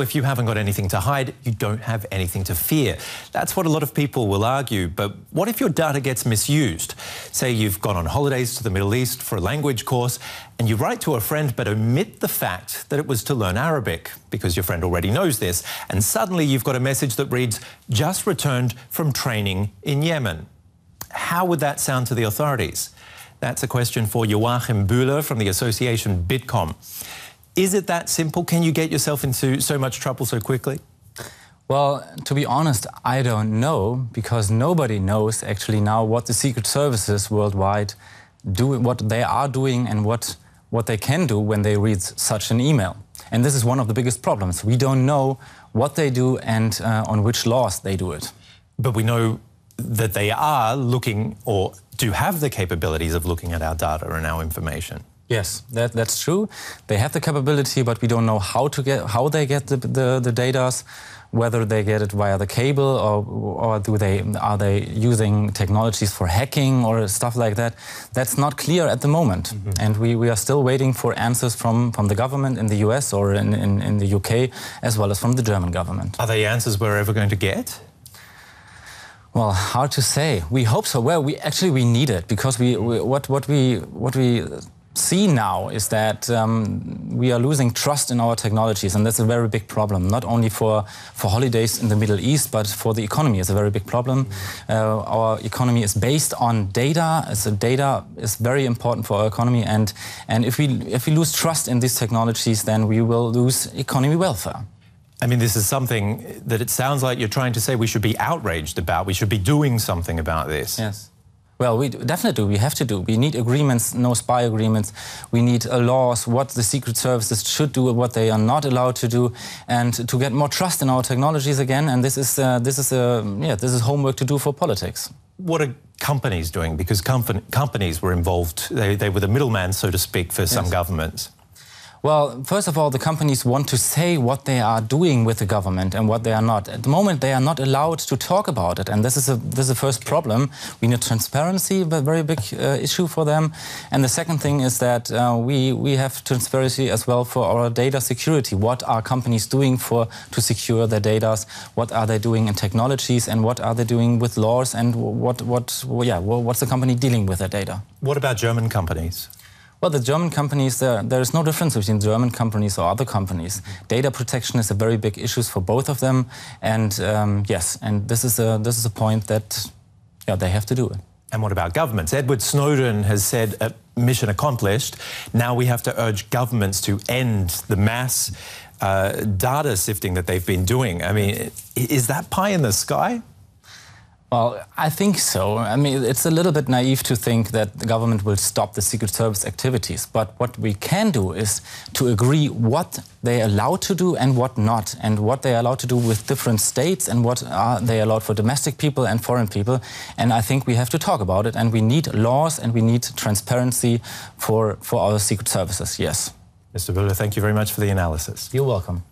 If you haven't got anything to hide, you don't have anything to fear. That's what a lot of people will argue. But what if your data gets misused? Say you've gone on holidays to the Middle East for a language course and you write to a friend but omit the fact that it was to learn Arabic because your friend already knows this, and suddenly you've got a message that reads, "Just returned from training in Yemen." How would that sound to the authorities? That's a question for Joachim Bühler from the association BITKOM. Is it that simple? Can you get yourself into so much trouble so quickly? Well, to be honest, I don't know, because nobody knows actually now what the secret services worldwide do, what they are doing and what they can do when they read such an email. And this is one of the biggest problems. We don't know what they do and on which laws they do it. But we know that they are looking, or do have the capabilities of looking at our data and our information. Yes, that's true. They have the capability, but we don't know how they get the data, whether they get it via the cable or are they using technologies for hacking or stuff like that. That's not clear at the moment. Mm-hmm. And we are still waiting for answers from the government in the US or in the UK, as well as from the German government. Are they answers we're ever going to get? Well, hard to say. We hope so. Well, we need it, because what we see now is that we are losing trust in our technologies, and that's a very big problem, not only for holidays in the Middle East, but for the economy. It's a very big problem. Our economy is based on data, so data is very important for our economy, and if we lose trust in these technologies, then we will lose economy welfare. I mean, this is something that it sounds like you're trying to say we should be outraged about. We should be doing something about this. Yes. Well, we definitely do. We have to do. We need agreements, no spy agreements. We need laws, what the secret services should do, what they are not allowed to do, and to get more trust in our technologies again. And this is homework to do for politics. What are companies doing? Because companies were involved. They were the middleman, so to speak, for some governments. Well, first of all, the companies want to say what they are doing with the government and what they are not. At the moment, they are not allowed to talk about it, and this is the first problem. We need transparency, a very big issue for them. And the second thing is that we have transparency as well for our data security. What are companies doing to secure their data? What are they doing in technologies, and what are they doing with laws? And what's the company dealing with their data? What about German companies? Well, the German companies, there is no difference between German companies or other companies. Data protection is a very big issue for both of them, and yes, and this is a point that they have to do it. And what about governments? Edward Snowden has said, mission accomplished. Now we have to urge governments to end the mass data sifting that they've been doing. I mean, is that pie in the sky? Well, I think so. I mean, it's a little bit naive to think that the government will stop the Secret Service activities. But what we can do is to agree what they are allowed to do and what not, and what they are allowed to do with different states and what are they allowed for domestic people and foreign people. And I think we have to talk about it, and we need laws and we need transparency for our Secret Services, yes. Mr. Bühler, thank you very much for the analysis. You're welcome.